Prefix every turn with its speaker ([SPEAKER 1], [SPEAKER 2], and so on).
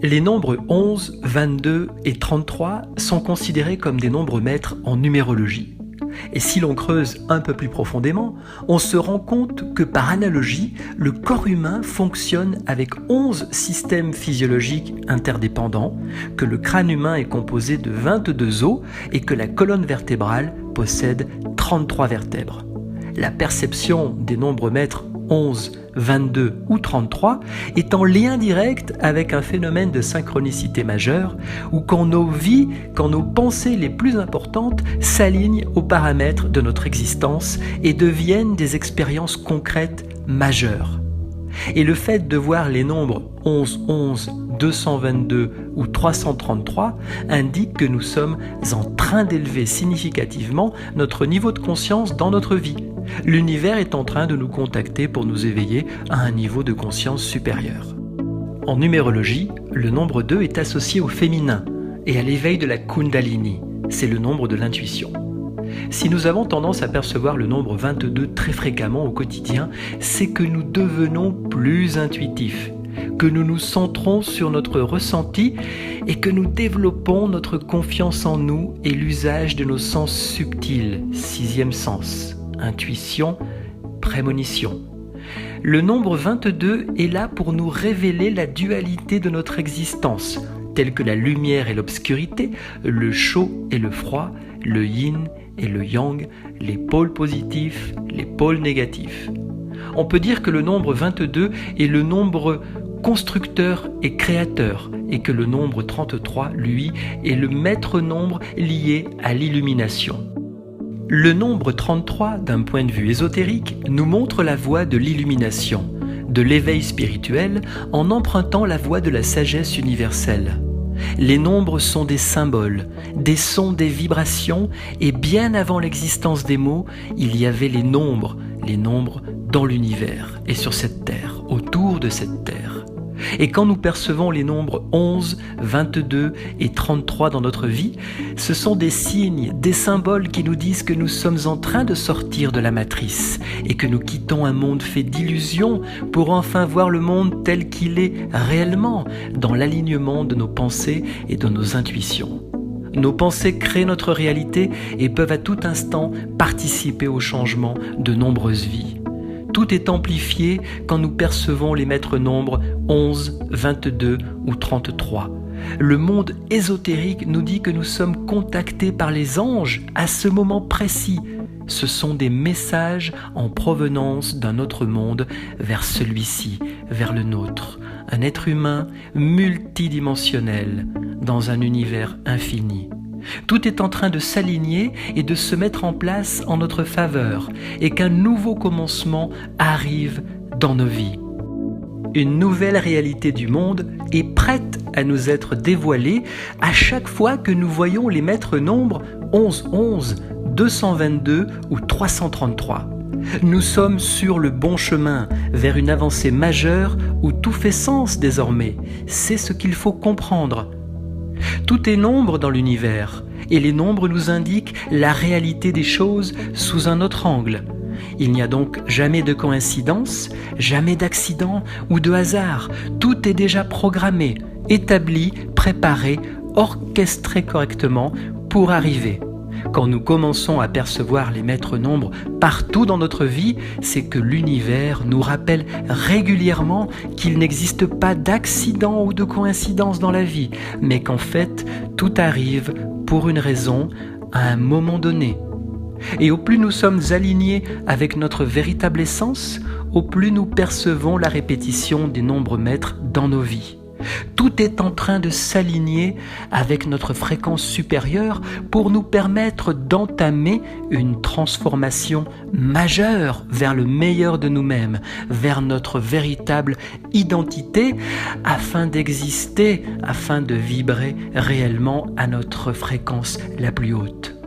[SPEAKER 1] Les nombres 11, 22 et 33 sont considérés comme des nombres maîtres en numérologie. Et si l'on creuse un peu plus profondément, on se rend compte que par analogie, le corps humain fonctionne avec 11 systèmes physiologiques interdépendants, que le crâne humain est composé de 22 os et que la colonne vertébrale possède 33 vertèbres. La perception des nombres maîtres 11, 22 ou 33 est en lien direct avec un phénomène de synchronicité majeure où quand nos vies, quand nos pensées les plus importantes s'alignent aux paramètres de notre existence et deviennent des expériences concrètes majeures. Et le fait de voir les nombres 11, 11, 222 ou 333 indique que nous sommes en train d'élever significativement notre niveau de conscience dans notre vie. L'univers est en train de nous contacter pour nous éveiller à un niveau de conscience supérieur. En numérologie, le nombre 2 est associé au féminin et à l'éveil de la Kundalini, c'est le nombre de l'intuition. Si nous avons tendance à percevoir le nombre 22 très fréquemment au quotidien, c'est que nous devenons plus intuitifs, que nous nous centrons sur notre ressenti et que nous développons notre confiance en nous et l'usage de nos sens subtils, sixième sens, intuition, prémonition. Le nombre 22 est là pour nous révéler la dualité de notre existence, telle que la lumière et l'obscurité, le chaud et le froid, le yin et le yang, les pôles positifs, les pôles négatifs. On peut dire que le nombre 22 est le nombre constructeur et créateur, et que le nombre 33, lui, est le maître nombre lié à l'illumination. Le nombre 33, d'un point de vue ésotérique, nous montre la voie de l'illumination, de l'éveil spirituel, en empruntant la voie de la sagesse universelle. Les nombres sont des symboles, des sons, des vibrations, et bien avant l'existence des mots, il y avait les nombres dans l'univers et sur cette terre, autour de cette terre. Et quand nous percevons les nombres 11, 22 et 33 dans notre vie, ce sont des signes, des symboles qui nous disent que nous sommes en train de sortir de la matrice et que nous quittons un monde fait d'illusions pour enfin voir le monde tel qu'il est réellement, dans l'alignement de nos pensées et de nos intuitions. Nos pensées créent notre réalité et peuvent à tout instant participer au changement de nombreuses vies. Tout est amplifié quand nous percevons les maîtres nombres 11, 22 ou 33. Le monde ésotérique nous dit que nous sommes contactés par les anges à ce moment précis. Ce sont des messages en provenance d'un autre monde vers celui-ci, vers le nôtre. Un être humain multidimensionnel dans un univers infini. Tout est en train de s'aligner et de se mettre en place en notre faveur et qu'un nouveau commencement arrive dans nos vies. Une nouvelle réalité du monde est prête à nous être dévoilée à chaque fois que nous voyons les maîtres nombres 11, 11, 222 ou 333. Nous sommes sur le bon chemin vers une avancée majeure où tout fait sens désormais. C'est ce qu'il faut comprendre. Tout est nombre dans l'univers, et les nombres nous indiquent la réalité des choses sous un autre angle. Il n'y a donc jamais de coïncidence, jamais d'accident ou de hasard. Tout est déjà programmé, établi, préparé, orchestré correctement pour arriver. Quand nous commençons à percevoir les maîtres nombres partout dans notre vie, c'est que l'univers nous rappelle régulièrement qu'il n'existe pas d'accident ou de coïncidence dans la vie, mais qu'en fait, tout arrive pour une raison à un moment donné. Et au plus nous sommes alignés avec notre véritable essence, au plus nous percevons la répétition des nombres maîtres dans nos vies. Tout est en train de s'aligner avec notre fréquence supérieure pour nous permettre d'entamer une transformation majeure vers le meilleur de nous-mêmes, vers notre véritable identité, afin d'exister, afin de vibrer réellement à notre fréquence la plus haute.